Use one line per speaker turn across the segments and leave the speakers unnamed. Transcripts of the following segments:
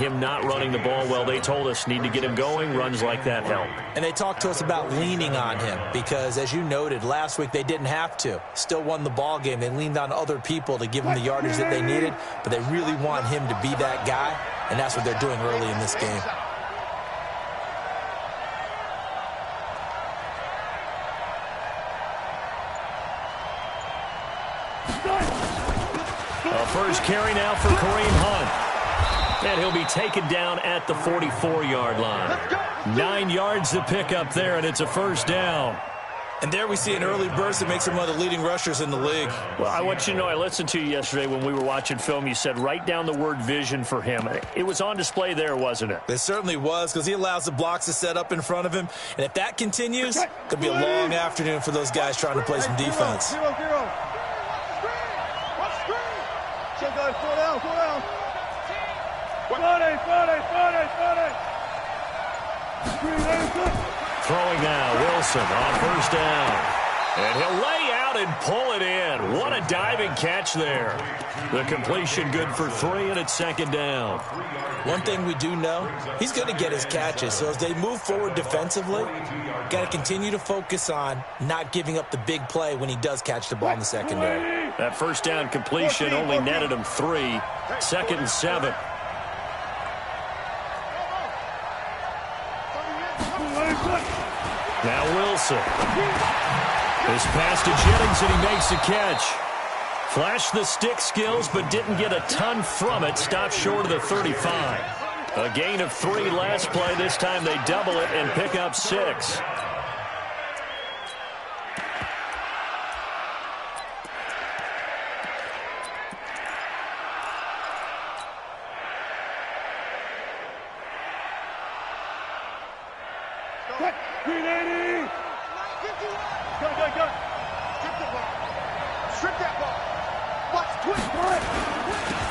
Him not running the ball, well, they told us need to get him going. Runs like that help.
And they talked to us about leaning on him because, as you noted, last week they didn't have to. Still won the ball game. They leaned on other people to give them the yardage that they needed, but they really want him to be that guy, and that's what they're doing early in this game.
A first carry now for Kareem Hunt. And he'll be taken down at the 44-yard line. 9 yards to pick up there, and it's a first down.
And there we see an early burst that makes him one of the leading rushers in the league.
Well, I want you to know, I listened to you yesterday when we were watching film. You said write down the word vision for him. It was on display there, wasn't it?
It certainly was, because he allows the blocks to set up in front of him. And if that continues, it could be a long afternoon for those guys trying to play some defense.
Zero. Check out, slow down.
Throwing now, Wilson on first down. And he'll lay out and pull it in. What a diving catch there. The completion good for 3, and it's second down.
One thing we do know, he's going to get his catches. So as they move forward defensively, got to continue to focus on not giving up the big play when he does catch the ball in the secondary.
That first down completion only netted him 3. Second and 7. Now Wilson. This pass to Jennings, and he makes the catch. Flashed the stick skills, but didn't get a ton from it. Stopped short of the 35. A gain of 3 last play. This time they double it and pick up 6.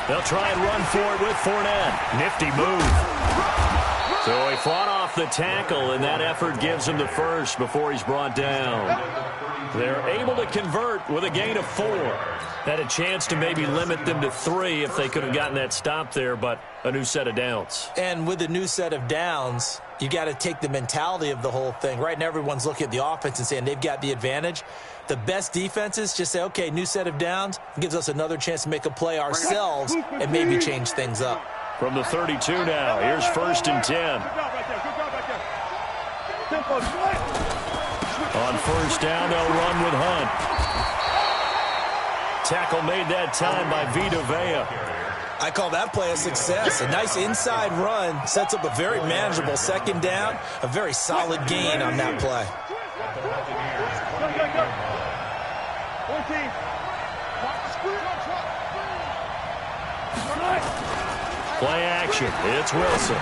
They'll try and run for it with Fournette. Nifty move. So he fought off the tackle, and that effort gives him the first before he's brought down. They're able to convert with a gain of 4. Had a chance to maybe limit them to 3 if they could have gotten that stop there, but a new set of downs.
And with a new set of downs, you got to take the mentality of the whole thing. Right now, everyone's looking at the offense and saying they've got the advantage. The best defenses just say, okay, new set of downs, gives us another chance to make a play ourselves and maybe change things up.
From the 32 now, here's first and 10. On first down, they'll run with Hunt. Tackle made that time by Vita Vea.
I call that play a success. A nice inside run sets up a very manageable second down, a very solid gain on that play.
Play action. It's Wilson.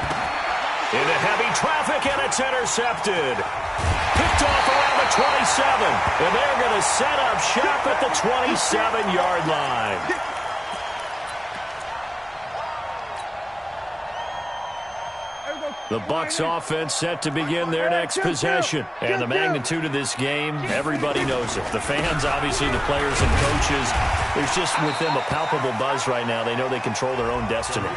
Into heavy traffic, and it's intercepted. Picked off around the 27. And they're going to set up shop at the 27-yard line. The Bucs offense set to begin their next possession. And the magnitude of this game, everybody knows it. The fans, obviously, the players and coaches. There's just with them a palpable buzz right now. They know they control their own destiny.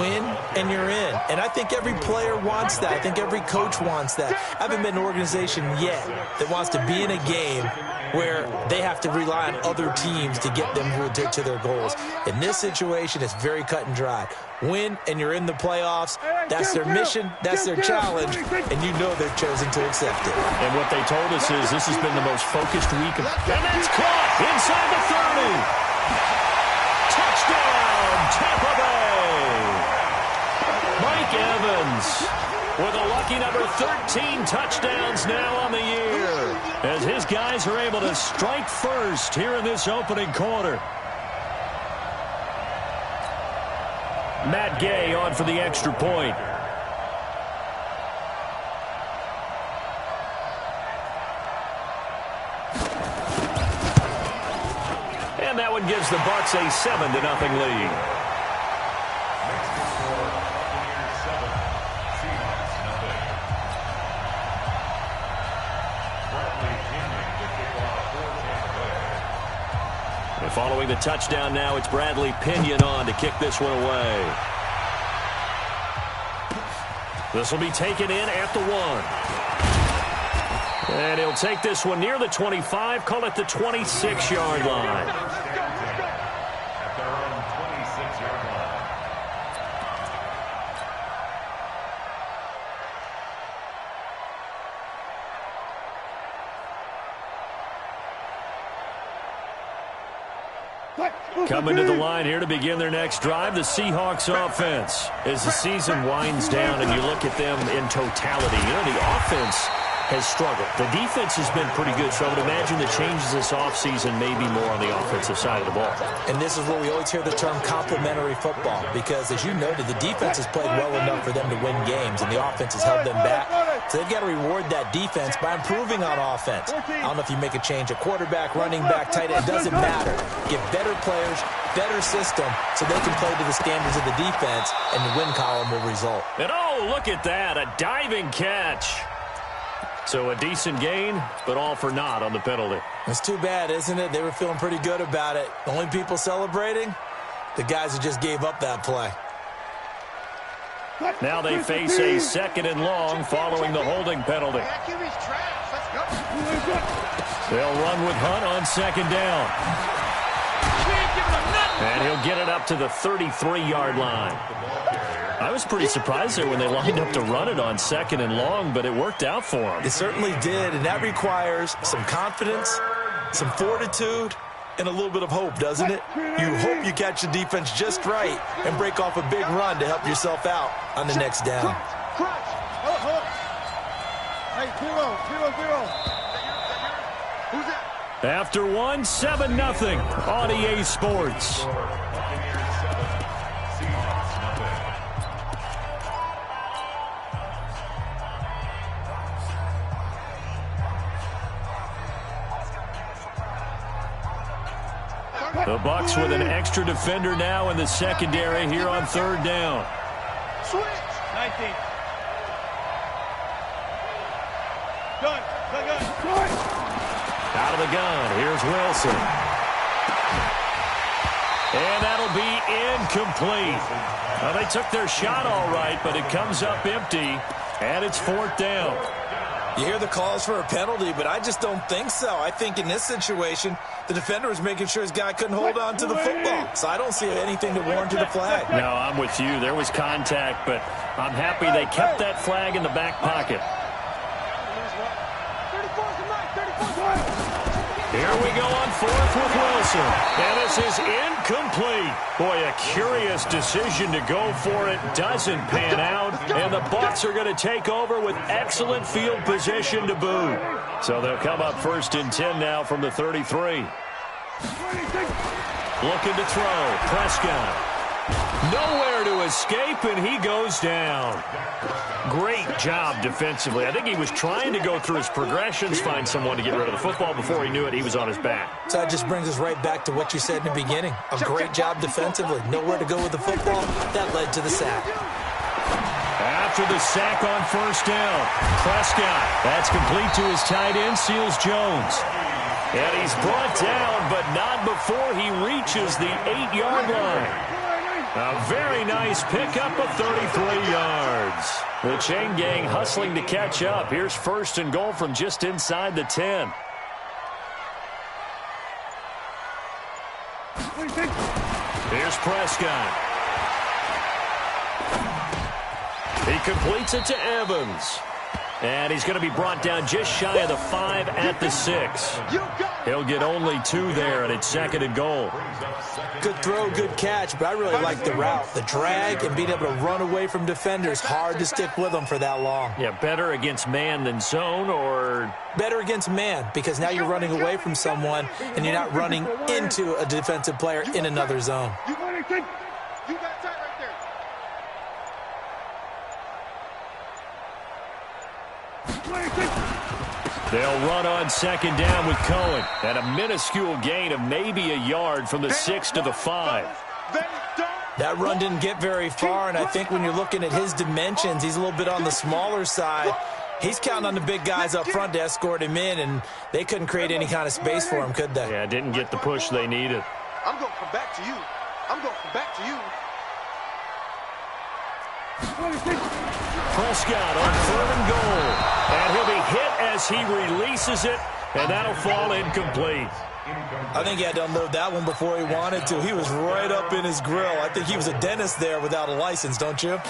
Win, and you're in. And I think every player wants that. I think every coach wants that. I haven't been an organization yet that wants to be in a game where they have to rely on other teams to get them to their goals. In this situation, it's very cut and dry. Win, and you're in the playoffs. That's their mission. That's their challenge. And you know they've chosen to accept it.
And what they told us is this has been the most focused week. And that's caught inside the 30. Touchdown, Tampa Bay. Mike Evans with a lucky number 13 touchdowns now on the year, as his guys are able to strike first here in this opening quarter. Matt Gay on for the extra point. And that one gives the Bucs a 7-0 lead. Following the touchdown now, it's Bradley Pinion on to kick this one away. This will be taken in at the 1. And he'll take this one near the 25, call it the 26-yard line. Coming to the line here to begin their next drive, the Seahawks offense. As the season winds down and you look at them in totality, you know, the offense has struggled. The defense has been pretty good, so I would imagine the changes this offseason may be more on the offensive side of the ball.
And this is where we always hear the term complementary football, because as you noted, the defense has played well enough for them to win games, and the offense has held them back. So they've got to reward that defense by improving on offense. I don't know if you make a change at quarterback, running back, tight end, it doesn't matter. Get better players, better system, so they can play to the standards of the defense, and the win column will result.
And oh, look at that, a diving catch. So a decent gain, but all for naught on the penalty.
It's too bad, isn't it? They were feeling pretty good about it. The only people celebrating, the guys who just gave up that play.
Now they face a 2nd and long following the holding penalty. They'll run with Hunt on 2nd down. And he'll get it up to the 33-yard line. I was pretty surprised there when they lined up to run it on 2nd and long, but it worked out for them.
It certainly did, and that requires some confidence, some fortitude, and a little bit of hope, doesn't it? You hope you catch the defense just right and break off a big run to help yourself out on the next down.
Hey, 0-0. Who's that?
After 1, 7-0 on EA Sports. The Bucs with an extra defender now in the secondary here on 3rd down.
Switch. 19. Gun.
Out of the gun. Here's Wilson. And that'll be incomplete. Well, they took their shot all right, but it comes up empty, and it's 4th down.
You hear the calls for a penalty, but I just don't think so. I think in this situation, the defender was making sure his guy couldn't hold on to the football. So I don't see anything to warrant the flag.
No, I'm with you. There was contact, but I'm happy they kept that flag in the back pocket. Here we go on 4th with Wilson. And this is incomplete. Boy, a curious decision to go for it. Doesn't pan out. And the Bucs are going to take over with excellent field position to boot. So they'll come up 1st and 10 now from the 33. Looking to throw. Prescott. Nowhere to escape, and he goes down. Great job defensively. I think he was trying to go through his progressions, find someone to get rid of the football. Before he knew it, he was on his back.
So that just brings us right back to what you said in the beginning. A great job defensively. Nowhere to go with the football. That led to the sack.
After the sack on 1st down, Prescott. That's complete to his tight end, Seals Jones. And he's brought down, but not before he reaches the 8-yard line. A very nice pickup of 33 yards. The chain gang hustling to catch up. Here's 1st and goal from just inside the 10. Here's Prescott. He completes it to Evans. And he's going to be brought down just shy of the 5 at the 6. He'll get only 2 there, and it's 2nd and goal.
Good throw, good catch, but I really like the route. The drag and being able to run away from defenders, hard to stick with them for that long.
Yeah, better against man than zone, or?
Better against man, because now you're running away from someone, and you're not running into a defensive player in another zone.
You got tight right there.
They'll run on 2nd down with Cohen. And a minuscule gain of maybe a yard from the 6 to the 5.
That run didn't get very far, and I think when you're looking at his dimensions, he's a little bit on the smaller side. He's counting on the big guys up front to escort him in, and they couldn't create any kind of space for him, could they?
Yeah, didn't get the push they needed.
I'm going to come back to you. I'm going to come back to you.
Prescott on 3rd and goal. And he'll be hit as he releases it, and that'll fall incomplete.
I think he had to unload that one before he wanted to. He was right up in his grill. I think he was a dentist there without a license, don't you?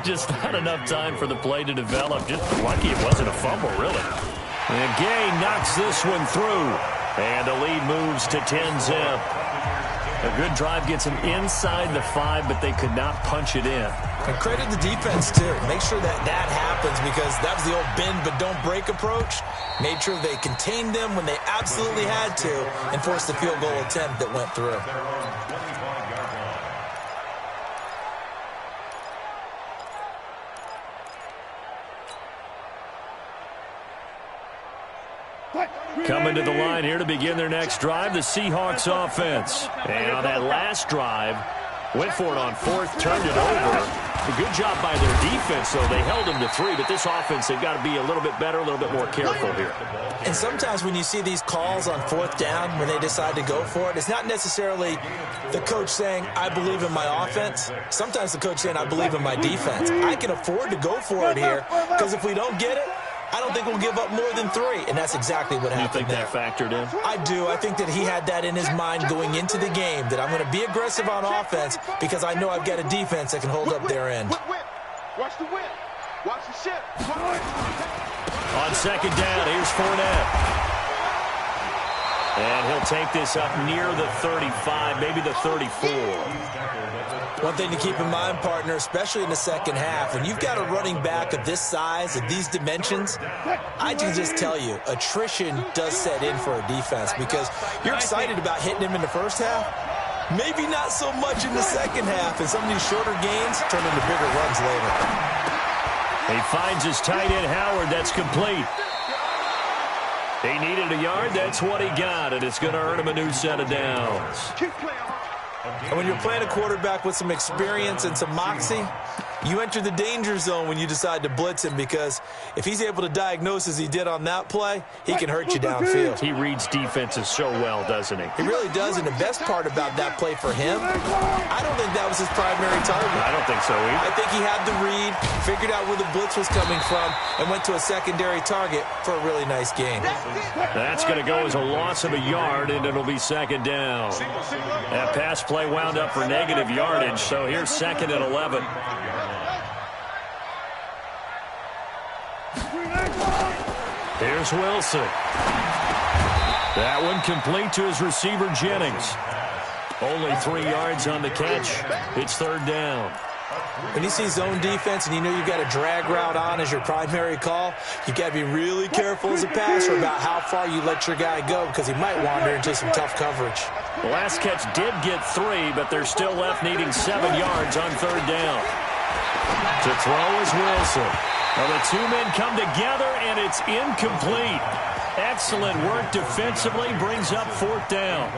Just not enough time for the play to develop. Just lucky it wasn't a fumble, really. And Gay knocks this one through. And the lead moves to 10-zip. A good drive gets him inside the 5, but they could not punch it in.
And credit the defense, too. Make sure that happens, because that was the old bend but don't break approach. Made sure they contained them when they absolutely had to and forced the field goal attempt that went through.
Coming to the line here to begin their next drive, the Seahawks offense. And on that last drive, went for it on 4th, turned it over. A good job by their defense, though. They held them to 3, but this offense, they've got to be a little bit better, a little bit more careful here.
And sometimes when you see these calls on 4th down, when they decide to go for it, it's not necessarily the coach saying, I believe in my offense. Sometimes the coach saying, I believe in my defense. I can afford to go for it here, because if we don't get it, I don't think we'll give up more than 3, and that's exactly what happened there.
You think that factored in?
I do. I think that he had that in his mind going into the game, that I'm going to be aggressive on offense because I know I've got a defense that can hold up their end.
Watch the whip. Watch the ship.
On 2nd down, here's Fournette. And he'll take this up near the 35, maybe the 34.
One thing to keep in mind, partner, especially in the second half, when you've got a running back of this size, of these dimensions, I can just tell you, attrition does set in for a defense, because you're excited about hitting him in the first half, maybe not so much in the second half, and some of these shorter gains turn into bigger runs later.
He finds his tight end, Howard. That's complete. He needed a yard. That's what he got, and it's going to earn him a new set of downs.
And when you're playing a quarterback with some experience and some moxie, you enter the danger zone when you decide to blitz him, because if he's able to diagnose as he did on that play, he can hurt you downfield.
He reads defenses so well, doesn't he?
He really does, and the best part about that play for him, I don't think that was his primary target.
I don't think so either.
I think he had the read, figured out where the blitz was coming from, and went to a secondary target for a really nice game.
That's going to go as a loss of a yard, and it'll be 2nd down. That pass play wound up for negative yardage, so here's 2nd and 11. Here's Wilson. That one complete to his receiver, Jennings. Only 3 yards on the catch. It's 3rd down.
When you see zone defense and you know you've got a drag route on as your primary call, you've got to be really careful as a passer about how far you let your guy go, because he might wander into some tough coverage.
The last catch did get 3, but they're still left needing 7 yards on 3rd down. To throw is Wilson. Well, the 2 men come together, and it's incomplete. Excellent work defensively, brings up 4th down.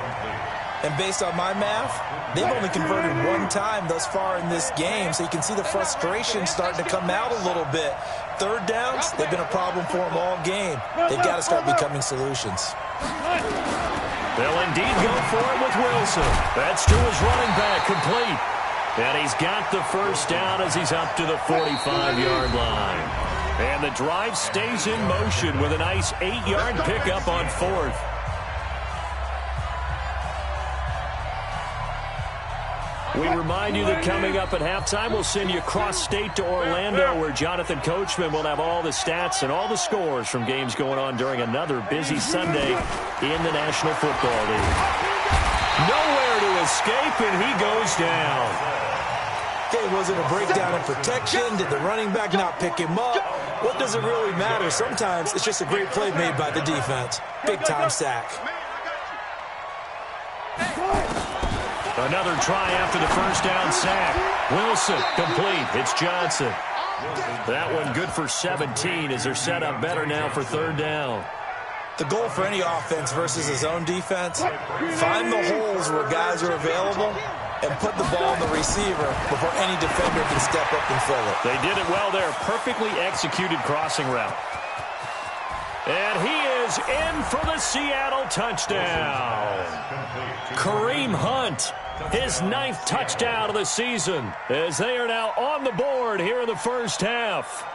And based on my math, they've only converted 1 time thus far in this game, so you can see the frustration starting to come out a little bit. 3rd downs, they've been a problem for them all game. They've got to start becoming solutions.
They'll indeed go for it with Wilson. That's to his running back, complete. And he's got the 1st down as he's up to the 45-yard line. And the drive stays in motion with a nice 8-yard pickup on 4th. We remind you that coming up at halftime, we'll send you across state to Orlando, where Jonathan Coachman will have all the stats and all the scores from games going on during another busy Sunday in the National Football League. Nowhere to escape, and he goes down.
Okay, was it a breakdown in protection? Did the running back not pick him up? What does it really matter? Sometimes it's just a great play made by the defense. Big-time sack.
Another try after the 1st down sack. Wilson, complete. It's Johnson. That one good for 17 as they're set up better now for 3rd down.
The goal for any offense versus his own defense, find the holes where guys are available and put the ball on the receiver before any defender can step up and fill it.
They did it well there. Perfectly executed crossing route. And he is in for the Seattle touchdown. Kareem Hunt His 9th touchdown of the season as they are now on the board here in the first half.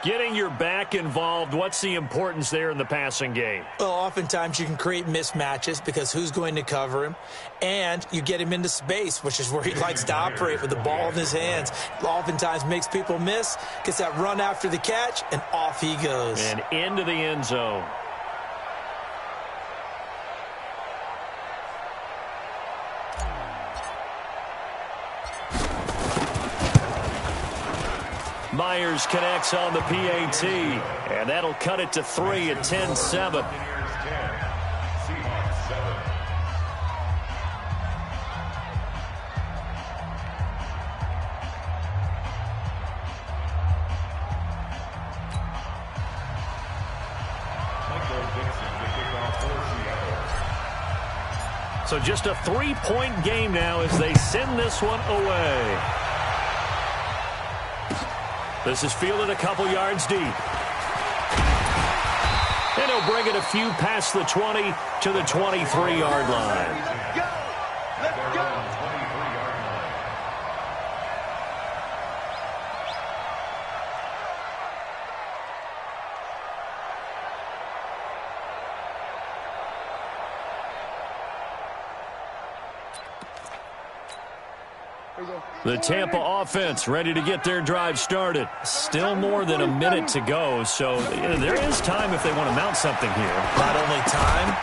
Getting your back involved, what's the importance there in the passing game?
Well, oftentimes you can create mismatches because who's going to cover him? And you get him into space, which is where he likes to operate with the ball in his hands. Oftentimes makes people miss, gets that run after the catch, and off he goes.
And into the end zone. Myers connects on the PAT, and that'll cut it to 3 at 10-7. So just a 3-point game now as they send this one away. This is fielded a couple yards deep. And he'll bring it a few past the 20 to the 23-yard line.
Let's go.
The Tampa offense ready to get their drive started. Still more than a minute to go, so there is time if they want to mount something here.
Not only time,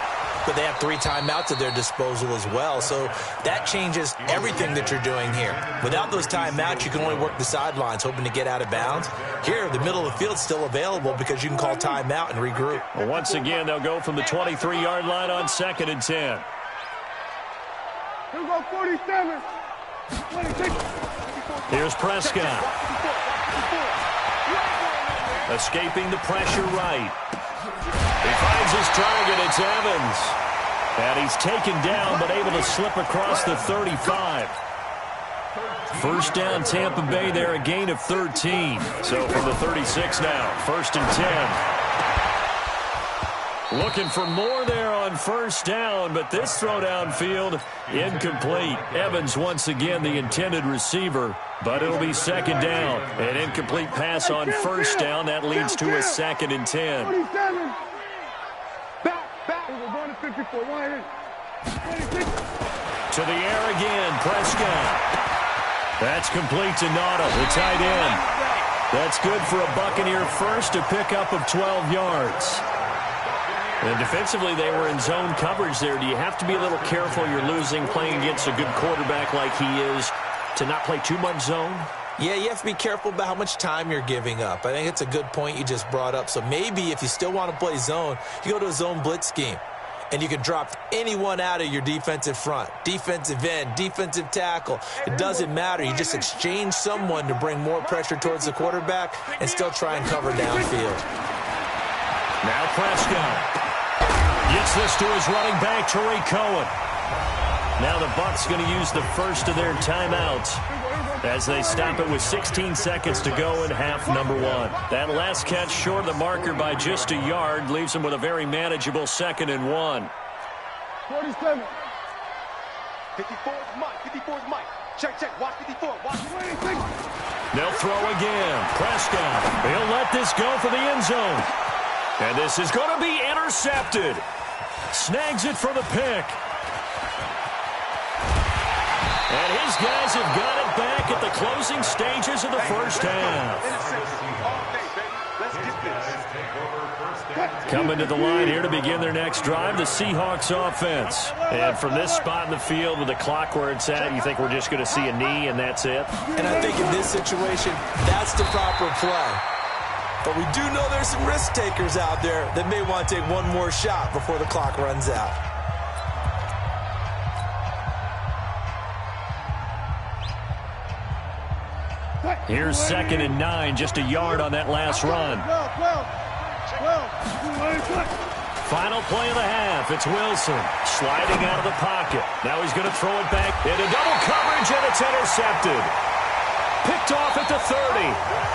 but they have 3 timeouts at their disposal as well. So that changes everything that you're doing here. Without those timeouts, you can only work the sidelines, hoping to get out of bounds. Here, the middle of the field's still available because you can call timeout and regroup.
Well, once again, they'll go from the 23-yard line on 2nd and 10.
Here we go, 47.
Here's Prescott. Escaping the pressure right. He finds his target. It's Evans. And he's taken down but able to slip across the 35. First down Tampa Bay there, a gain of 13. So from the 36 now, 1st and 10. Looking for more there on first down, but this throw downfield incomplete. Evans once again the intended receiver, but it'll be 2nd down. An incomplete pass on first down. That leads to a 2nd and 10.
47. Back. We're going to 54. 26.
To the air again, Prescott. That's complete to Nauta, the tight end. That's good for a Buccaneer first, a pickup of 12 yards. And defensively, they were in zone coverage there. Do you have to be a little careful? You're losing, playing against a good quarterback like he is, to not play too much zone?
Yeah, you have to be careful about how much time you're giving up. I think it's a good point you just brought up. So maybe if you still want to play zone, you go to a zone blitz scheme. And you can drop anyone out of your defensive front, defensive end, defensive tackle. It doesn't matter. You just exchange someone to bring more pressure towards the quarterback and still try and cover downfield.
Now Prescott gets this to his running back, Tariq Cohen. Now the Bucs going to use the first of their timeouts as they stop it with 16 seconds to go in half number 1. That last catch short of the marker by just a yard leaves them with a very manageable 2nd and 1.
47. 54 is Mike. 54 is Mike. Check. Watch 54. Watch 26.
They'll throw again. Prescott. He'll let this go for the end zone. And this is going to be intercepted. Snags it for the pick. And his guys have got it back at the closing stages of the first half. Coming to the line here to begin their next drive, the Seahawks offense. And from this spot in the field with the clock where it's at, you think we're just going to see a knee and that's it?
And I think in this situation, that's the proper play. But we do know there's some risk takers out there that may want to take one more shot before the clock runs out.
Here's 2nd and 9, just a yard on that last run. Final play of the half. It's Wilson sliding out of the pocket. Now he's going to throw it back into double coverage, and it's intercepted. Picked off at the 30,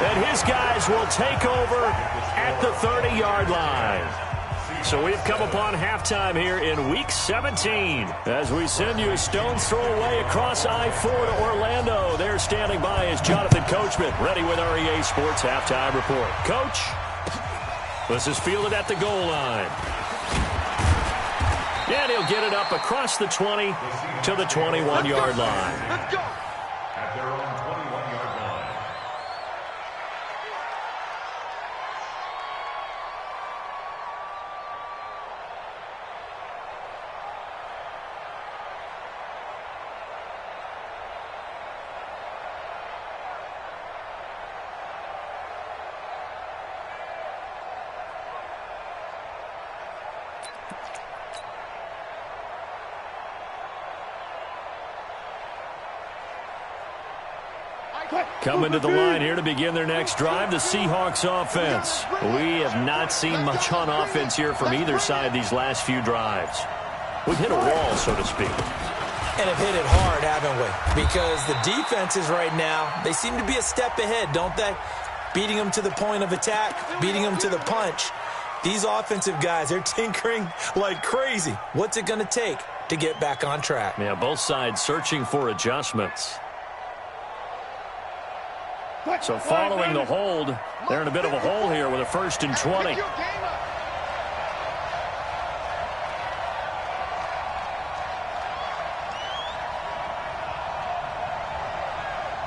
and his guys will take over at the 30-yard line. So we've come upon halftime here in Week 17 as we send you a stone's throw away across I-4 to Orlando. There standing by is Jonathan Coachman, ready with our EA Sports Halftime Report. Coach, this is fielded at the goal line. And he'll get it up across the 20 to the 21-yard line.
Let's go.
At their own 21-yard line.
Coming to the line here to begin their next drive, the Seahawks offense. We have not seen much on offense here from either side these last few drives. We've hit a wall, so to speak.
And have hit it hard, haven't we? Because the defenses right now, they seem to be a step ahead, don't they? Beating them to the point of attack, beating them to the punch. These offensive guys, they're tinkering like crazy. What's it going to take to get back on track?
Yeah, both sides searching for adjustments. So following the hold, they're in a bit of a hole here with a 1st and 20.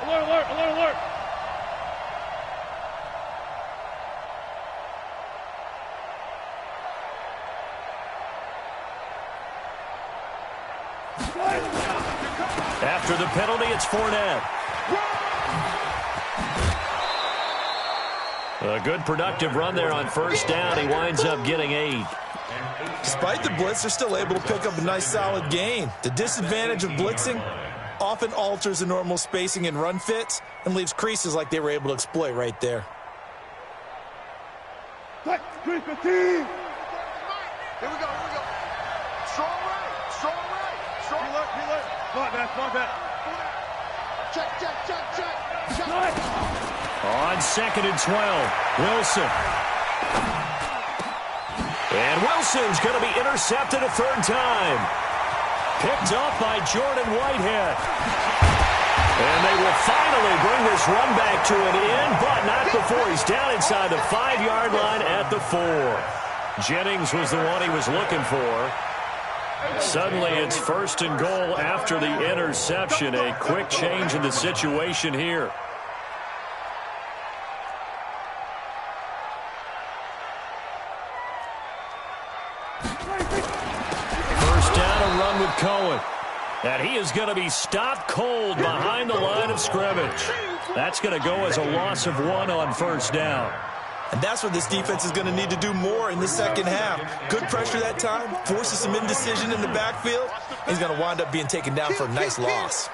Alert, alert, alert, alert.
After the penalty, it's Fournette. A good productive run there on 1st down. He winds up getting 8.
Despite the blitz, they're still able to pick up a nice solid gain. The disadvantage of blitzing often alters the normal spacing and run fits and leaves creases like they were able to exploit right there.
Here we go, here we go. Strong right, strong right. Strong right. Reload. Smart back. Check.
On 2nd and 12, Wilson. And Wilson's going to be intercepted a 3rd time. Picked up by Jordan Whitehead. And they will finally bring this run back to an end, but not before he's down inside the 5-yard line at the 4. Jennings was the one he was looking for. Suddenly it's 1st and goal after the interception. A quick change in the situation here. Cohen. And he is going to be stopped cold behind the line of scrimmage. That's going to go as a loss of 1 on 1st down.
And that's what this defense is going to need to do more in the second half. Good pressure that time, forces some indecision in the backfield. He's going to wind up being taken down for a nice loss.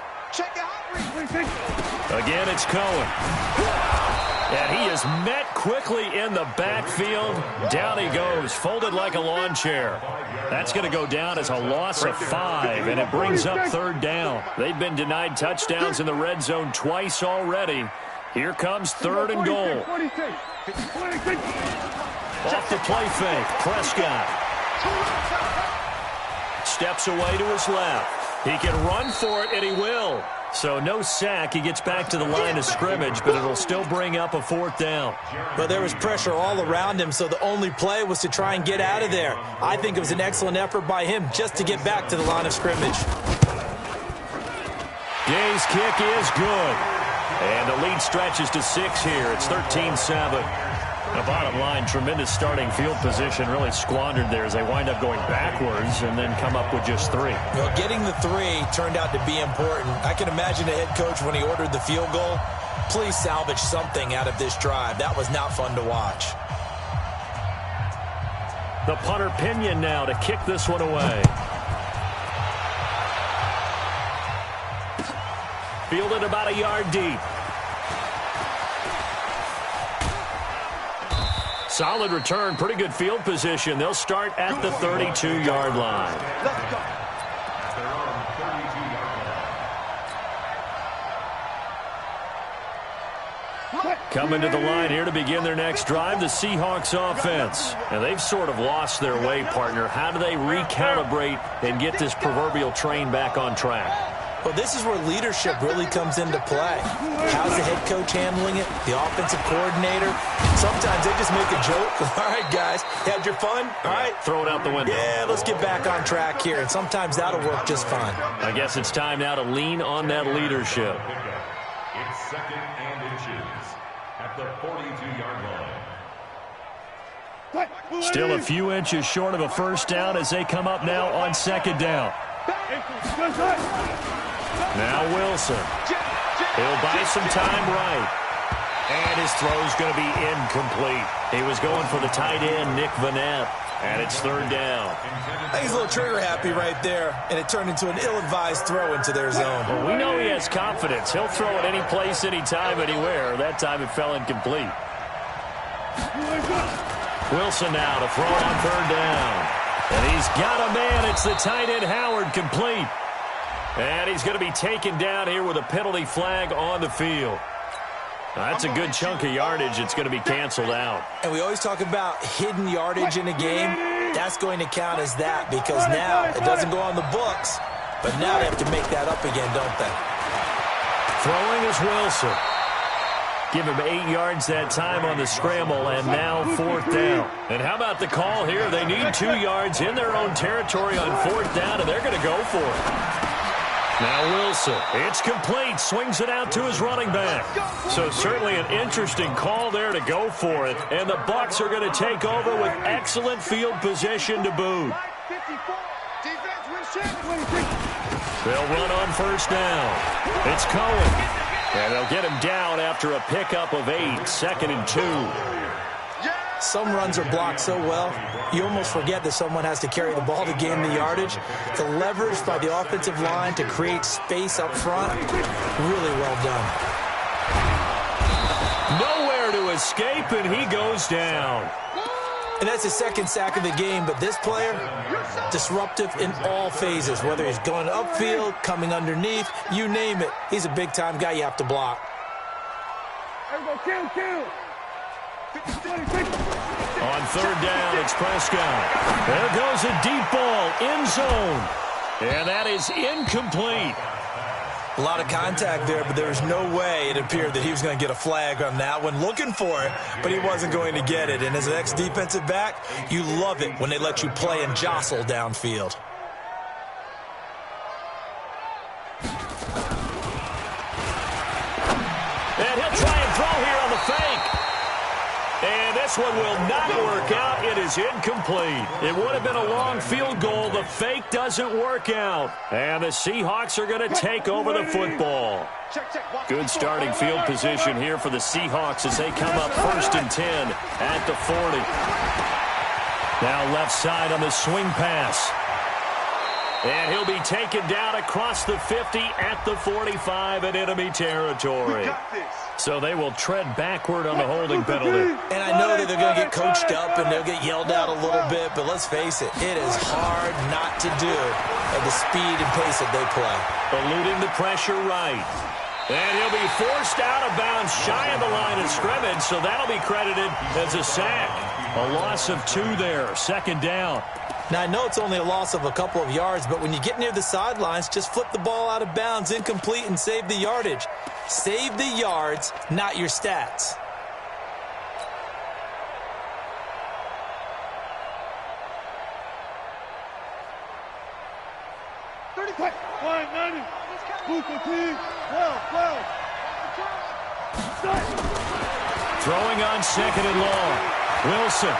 Again, it's Cohen. And he is met quickly in the backfield. Down he goes, folded like a lawn chair. That's going to go down as a loss of 5, and it brings up 3rd down. They've been denied touchdowns in the red zone twice already. Here comes 3rd and goal. Off the play fake, Prescott. Steps away to his left. He can run for it, and he will. So no sack. He gets back to the line of scrimmage, but it'll still bring up a 4th down.
But there was pressure all around him, so the only play was to try and get out of there. I think it was an excellent effort by him just to get back to the line of scrimmage.
Gay's kick is good. And the lead stretches to 6 here. It's 13-7. The bottom line, tremendous starting field position, really squandered there as they wind up going backwards and then come up with just 3.
Well, getting the 3 turned out to be important. I can imagine the head coach when he ordered the field goal. Please salvage something out of this drive. That was not fun to watch.
The punter Pinion now to kick this one away. Fielded about a yard deep. Solid return, pretty good field position. They'll start at the 32-yard line.
Let's go.
Coming to the line here to begin their next drive, the Seahawks offense. And they've sort of lost their way, partner. How do they recalibrate and get this proverbial train back on track?
Well, this is where leadership really comes into play. How's the head coach handling it? The offensive coordinator? Sometimes they just make a joke. All right, guys, had your fun? All right.
Throw it out the window.
Yeah, let's get back on track here. And sometimes that'll work just fine.
I guess it's time now to lean on that leadership.
It's 2nd and inches at the 42-yard line.
Still a few inches short of a first down as they come up now on 2nd down. Now Wilson. He'll buy some time right. And his throw's going to be incomplete. He was going for the tight end, Nick Vanette. And it's 3rd down.
I think he's a little trigger happy right there. And it turned into an ill-advised throw into their zone.
Well, we know he has confidence. He'll throw it any place, anytime, anywhere. That time it fell incomplete. Wilson now to throw on 3rd down. And he's got a man. It's the tight end, Howard, complete. And he's going to be taken down here with a penalty flag on the field. Now, that's a good chunk of yardage. It's going to be canceled out.
And we always talk about hidden yardage in a game. That's going to count as that because now it doesn't go on the books. But now they have to make that up again, don't they?
Throwing is Wilson. Give him 8 yards that time on the scramble, and now 4th down. And how about the call here? They need 2 yards in their own territory on 4th down, and they're going to go for it. Now Wilson, it's complete, swings it out to his running back. So certainly an interesting call there to go for it, and the Bucs are going to take over with excellent field position to boot. They'll run on 1st down. It's Cohen. And they'll get him down after a pickup of 8, 2nd and 2.
Some runs are blocked so well, you almost forget that someone has to carry the ball to gain the yardage. The leverage by the offensive line to create space up front, really well done.
Nowhere to escape, and he goes down.
And that's his 2nd sack of the game, but this player, disruptive in all phases, whether he's going upfield, coming underneath, you name it. He's a big-time guy you have to block.
On 3rd down, it's Prescott. There goes a deep ball, end zone. And that is incomplete.
A lot of contact there, but there was no way it appeared that he was going to get a flag on that one. Looking for it, but he wasn't going to get it. And as an ex-defensive back, you love it when they let you play and jostle downfield.
And he'll try and throw here on the fake. And this one will not work out. It is incomplete. It would have been a long field goal. The fake doesn't work out. And the Seahawks are going to take over the football. Good starting field position here for the Seahawks as they come up 1st and 10 at the 40. Now left side on the swing pass. And he'll be taken down across the 50 at the 45 in enemy territory. So they will tread backward on the holding penalty.
And I know that they're going to get coached up and they'll get yelled out a little bit, but let's face it, it is hard not to do at the speed and pace that they play.
Eluding the pressure right. And he'll be forced out of bounds shy of the line of scrimmage, so that'll be credited as a sack. A loss of 2 there, 2nd down.
Now, I know it's only a loss of a couple of yards, but when you get near the sidelines, just flip the ball out of bounds, incomplete, and save the yardage. Save the yards, not your stats.
Throwing on 2nd and long. Wilson.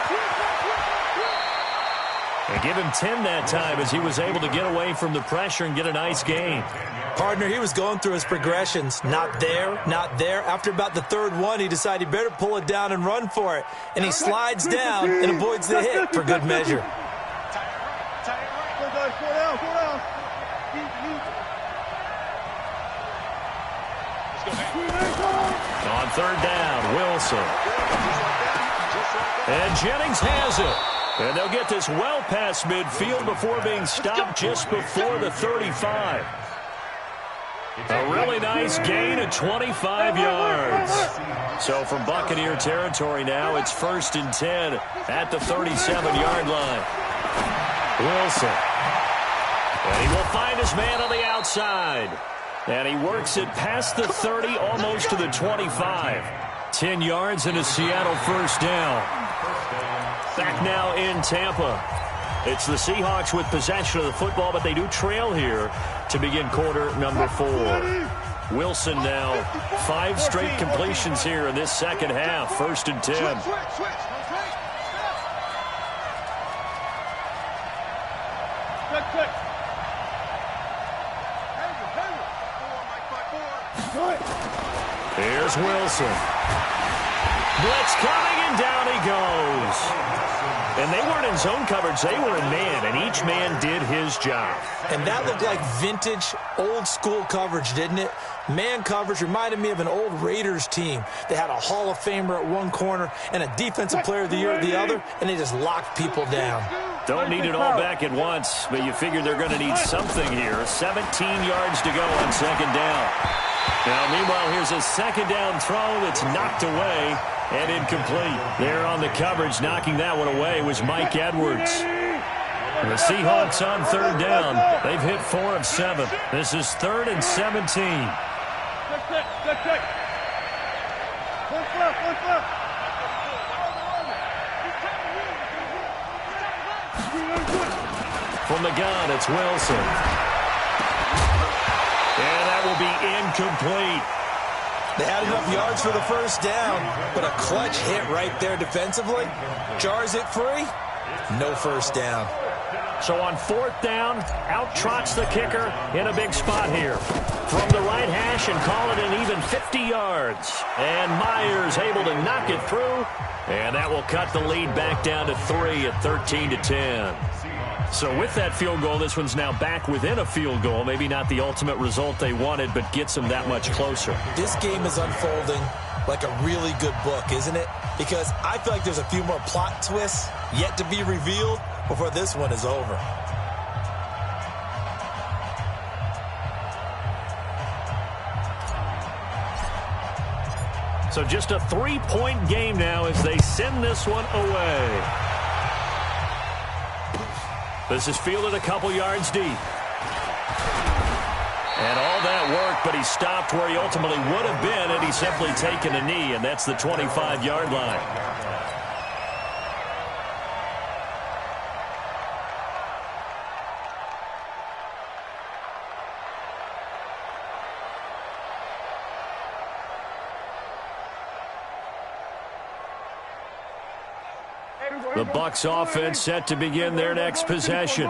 They give him 10 that time as he was able to get away from the pressure and get a nice gain.
Partner, he was going through his progressions. Not there, not there. After about the 3rd one, he decided he better pull it down and run for it. And he slides down and avoids the hit for good measure.
On 3rd down, Wilson. And Jennings has it. And they'll get this well past midfield before being stopped just before the 35. A really nice gain of 25 yards. So from Buccaneer territory now, it's 1st and 10 at the 37-yard line. Wilson. And he will find his man on the outside. And he works it past the 30, almost to the 25. 10 yards and a Seattle first down. Back now in Tampa. It's the Seahawks with possession of the football, but they do trail here to begin quarter number 4. Wilson now 5 straight completions here in this second half. 1st and 10. Here's Wilson. Blitz coming, and down he goes. And they weren't in zone coverage. They were in man, and each man did his job.
And that looked like vintage, old-school coverage, didn't it? Man coverage reminded me of an old Raiders team. They had a Hall of Famer at one corner and a Defensive Player of the Year at the other, and they just locked people down.
Don't need it all back at once, but you figure they're going to need something here. 17 yards to go on second down. Now, meanwhile, here's a second down throw that's knocked away and incomplete. There on the coverage, knocking that one away, was Mike Edwards. The Seahawks on third down. They've hit 4 of 7. This is 3rd and 17. From the gun, it's Wilson. And that will be incomplete.
They had enough yards for the first down, but a clutch hit right there defensively. Jars it free. No first down.
So on 4th down, out trots the kicker in a big spot here. From the right hash and call it an even 50 yards. And Myers able to knock it through. And that will cut the lead back down to 3 at 13-10. So with that field goal, this one's now back within a field goal. Maybe not the ultimate result they wanted, but gets them that much closer.
This game is unfolding like a really good book, isn't it? Because I feel like there's a few more plot twists yet to be revealed before this one is over.
So just a 3-point game now as they send this one away. This is fielded a couple yards deep. And all that work, but he stopped where he ultimately would have been had he simply taken a knee, and that's the 25-yard line. The Bucs offense set to begin their next possession.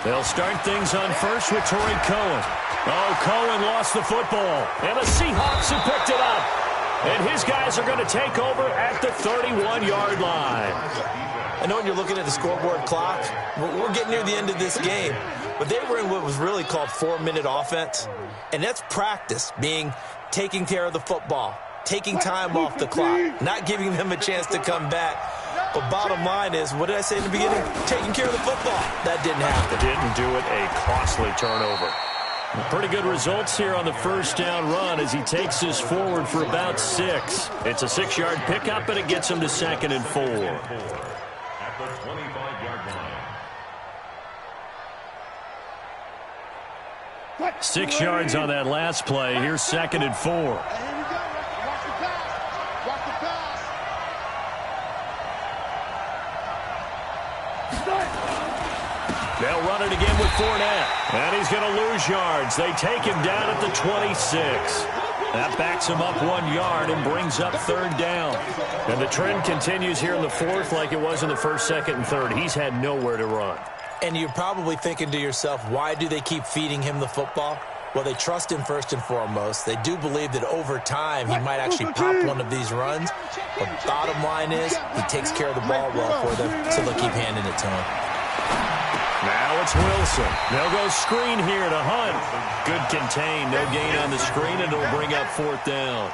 They'll start things on first with Torrey Cohen. Oh, Cohen lost the football. And the Seahawks have picked it up. And his guys are going to take over at the 31-yard line.
I know when you're looking at the scoreboard clock, we're getting near the end of this game. But they were in what was really called 4-minute offense. And that's practice, being taking care of the football, taking time off the clock, not giving them a chance to come back. But bottom line is, what did I say in the beginning? Taking care of the football. That didn't happen.
Didn't do it. A costly turnover. Pretty good results here on the first down run as he takes this forward for about 6. It's a 6-yard pickup, and it gets him to 2nd and 4.
At the 25-yard line.
6 yards on that last play. Here's 2nd and 4. They'll run it again with Fournette. And he's going to lose yards. They take him down at the 26. That backs him up 1 yard and brings up 3rd down. And the trend continues here in the 4th like it was in the 1st, 2nd, and 3rd. He's had nowhere to run.
And you're probably thinking to yourself, why do they keep feeding him the football? Well, they trust him first and foremost. They do believe that over time he might actually pop one of these runs. But bottom line is he takes care of the ball well for them, so they'll keep handing it to him.
Now it's Wilson. They'll go screen here to Hunt. Good contain. No gain on the screen, and it'll bring up 4th down.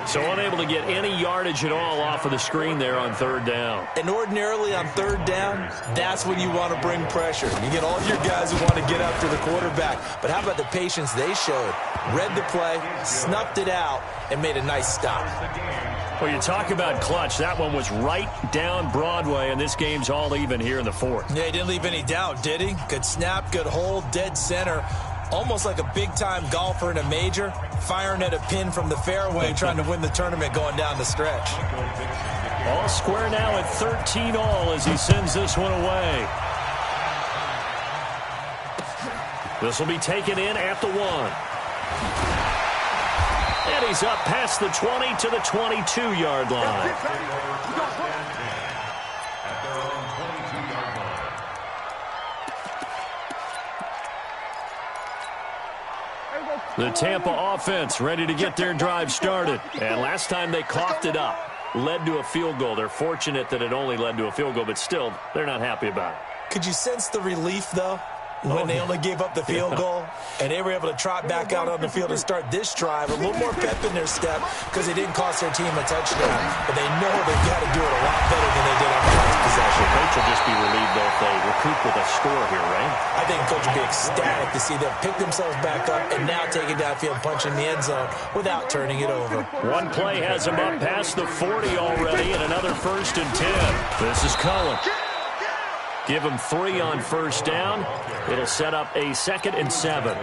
So unable to get any yardage at all off of the screen there on 3rd down.
And ordinarily on 3rd down, that's when you want to bring pressure. You get all your guys who want to get after the quarterback. But how about the patience they showed? Read the play, snuffed it out, and made a nice stop.
Well, you talk about clutch. That one was right down Broadway, and this game's all even here in the 4th.
Yeah, he didn't leave any doubt, did he? Good snap, good hold, dead center. Almost like a big-time golfer in a major, firing at a pin from the fairway, trying to win the tournament going down the stretch.
All square now at 13 all as he sends this one away. This will be taken in at the 1. And he's up past the 20 to the 22-yard line. The Tampa offense ready to get their drive started. And last time they coughed it up, led to a field goal. They're fortunate that it only led to a field goal, but still, they're not happy about it.
Could you sense the relief, though, when they only gave up the field goal and they were able to trot back out on the field and start this drive? A little more pep in their step because they didn't cost their team a touchdown. But they know they've got to do it a lot better than they did on the last possession.
Coach will just be relieved, though, if they recoup with a score here, right?
I think Coach will be ecstatic to see them pick themselves back up and now take it downfield, punch in the end zone without turning it over.
One play has them up past the 40 already, and another 1st and 10. This is Cullen. Give him 3 on 1st down. It'll set up a 2nd and 7.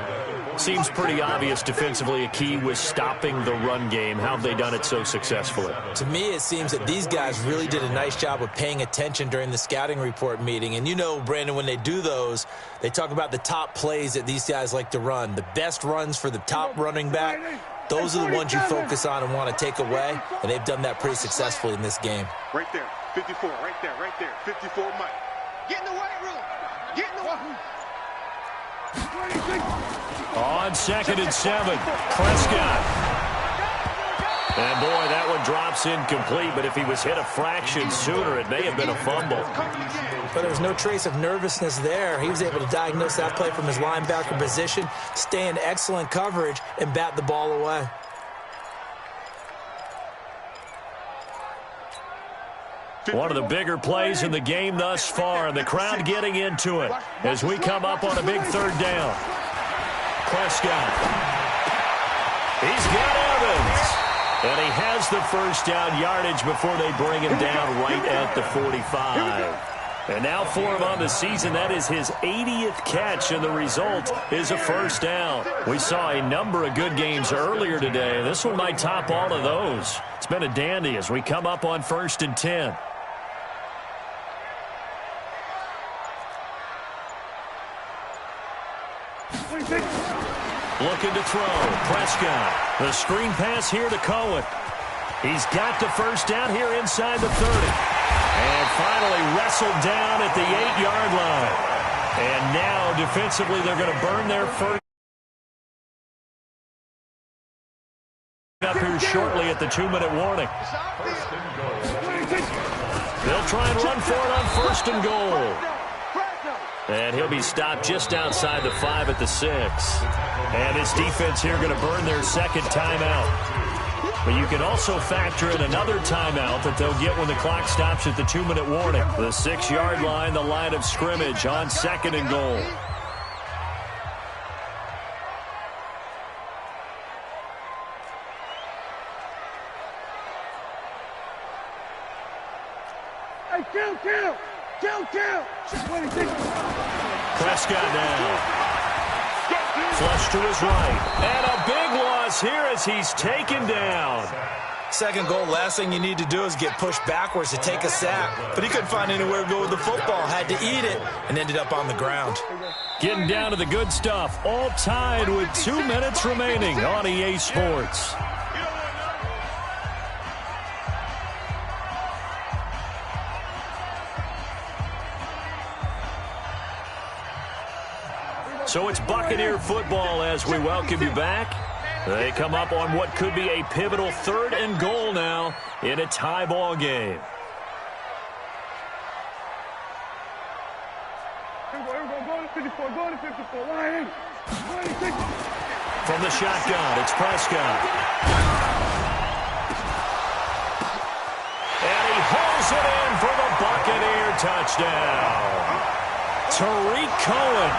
Seems pretty obvious defensively a key was stopping the run game. How have they done it so successfully?
To me, it seems that these guys really did a nice job of paying attention during the scouting report meeting. And you know, Brandon, when they do those, they talk about the top plays that these guys like to run. The best runs for the top running back, those are the ones you focus on and want to take away. And they've done that pretty successfully in this game.
Right there, 54, right there, 54, Mike. Get in the weight room. Get in the weight room.
On 2nd and 7, Prescott. And boy, that one drops incomplete, but if he was hit a fraction sooner, it may have been a fumble.
But there was no trace of nervousness there. He was able to diagnose that play from his linebacker position, stay in excellent coverage, and bat the ball away.
One of the bigger plays in the game thus far, and the crowd getting into it as we come up on a big 3rd down. Prescott. He's got Evans. And he has the 1st down yardage before they bring him down right at the 45. And now for him on the season, that is his 80th catch, and the result is a 1st down. We saw a number of good games earlier today. This one might top all of those. It's been a dandy as we come up on 1st and 10. Looking to throw. Prescott. The screen pass here to Cohen. He's got the 1st down here inside the 30. And finally wrestled down at the 8-yard line. And now defensively they're going to burn their 1st up here shortly at the 2-minute warning. They'll try and run for it on 1st and goal. And he'll be stopped just outside the 5 at the 6. And this defense here going to burn their 2nd timeout. But you can also factor in another timeout that they'll get when the clock stops at the 2-minute warning. The 6-yard line, the line of scrimmage on 2nd and goal.
Hey, kill.
Prescott now. Flush to his right. And a big loss here as he's taken down.
2nd goal, last thing you need to do is get pushed backwards to take a sack. But he couldn't find anywhere to go with the football. Had to eat it and ended up on the ground.
Getting down to the good stuff. All tied with 2 minutes remaining on EA Sports. So it's Buccaneer football as we welcome you back. They come up on what could be a pivotal 3rd and goal now in a tie ball game.
Here we go.
From the shotgun, it's Prescott. And he hauls it in for the Buccaneer touchdown. Tariq Cohen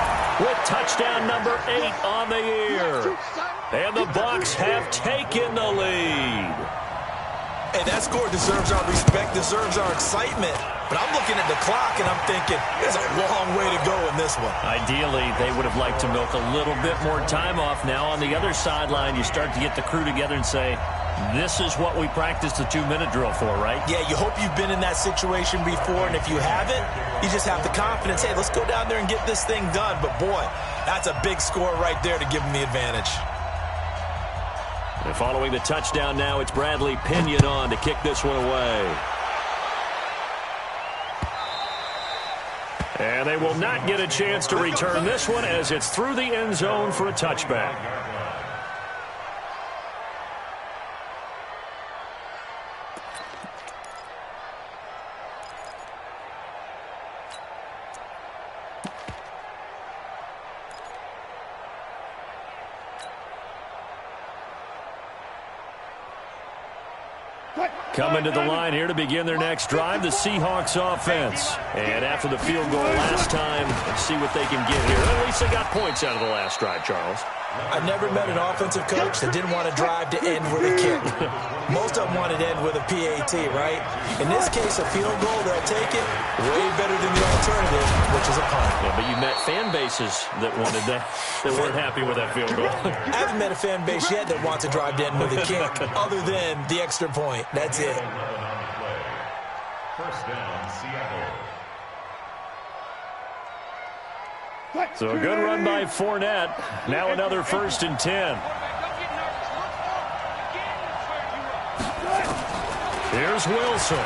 with touchdown number 8 on the year. And the Bucs have taken the lead.
Hey, that score deserves our respect, deserves our excitement. But I'm looking at the clock, and I'm thinking, there's a long way to go in this one.
Ideally, they would have liked to milk a little bit more time off. Now on the other sideline, you start to get the crew together and say, this is what we practiced the 2-minute drill for, right?
Yeah, you hope you've been in that situation before, and if you haven't, you just have the confidence, hey, let's go down there and get this thing done. But, boy, that's a big score right there to give them the advantage.
And following the touchdown now, it's Bradley Pinion on to kick this one away. And they will not get a chance to return this one as it's through the end zone for a touchback. Coming to the line here to begin their next drive, the Seahawks offense. And after the field goal last time, let's see what they can get here. At least they got points out of the last drive, Charles.
I've never met an offensive coach that didn't want to drive to end with a kick. Most of them wanted to end with a PAT, right? In this case, a field goal, they'll take it way better than the alternative, which is a punt.
Yeah, but you met fan bases that wanted that, that weren't happy with that field goal.
I haven't met a fan base yet that wants to drive to end with a kick, other than the extra point. That's it.
First down, Seattle.
So a good run by Fournette. Now another 1st and 10. Here's Wilson.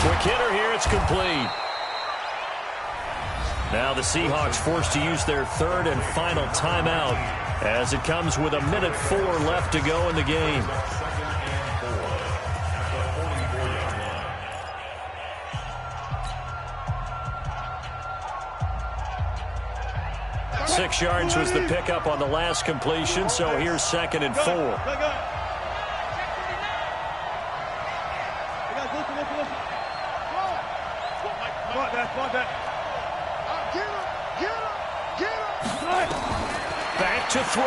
Quick hitter here. It's complete. Now the Seahawks forced to use their 3rd and final timeout as it comes with 1:04 left to go in the game. 6 yards was the pickup on the last completion, so here's 2nd and 4. Back to throw.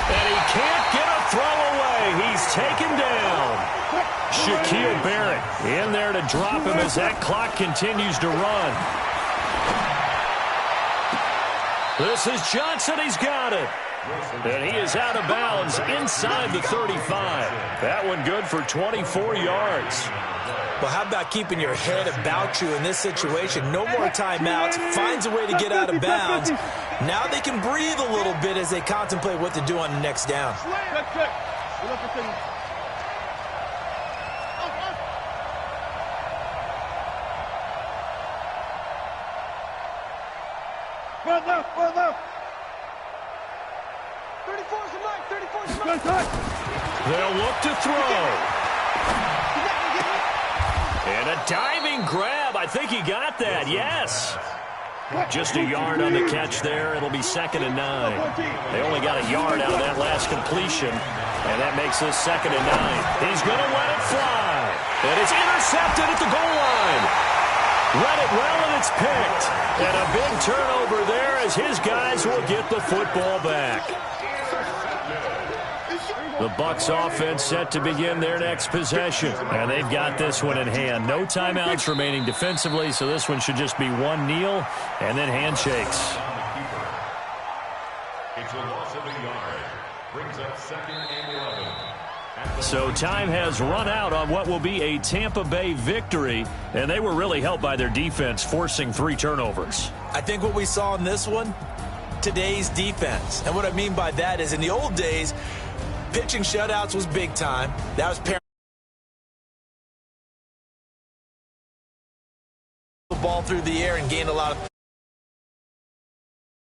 And he can't get a throw away. He's taken down. Shaquille Barrett in there to drop him as that clock continues to run. This is Johnson. He's got it. And he is out of bounds inside the 35. That one good for 24 yards.
Well, how about keeping your head about you in this situation? No more timeouts. Finds a way to get out of bounds. Now they can breathe a little bit as they contemplate what to do on the next down.
Run left, run left. 34's the mark, 34's the mark.
They'll look to throw. And a diving grab. I think he got that, yes. Just a yard on the catch there. It'll be 2nd and 9. They only got a yard out of that last completion, and that makes this 2nd and 9. He's going to let it fly. And it's intercepted at the goal line. Read it well, and it's picked. And a big turnover there as his guys will get the football back. The Bucs offense set to begin their next possession. And they've got this one in hand. No timeouts remaining defensively, so this one should just be one kneel and then handshakes.
It's a loss of a yard. Brings up 2nd and 11.
So time has run out on what will be a Tampa Bay victory, and they were really helped by their defense forcing 3 turnovers.
I think what we saw in this one, today's defense. And what I mean by that is in the old days, pitching shutouts was big time. That was the ball through the air and gained a lot of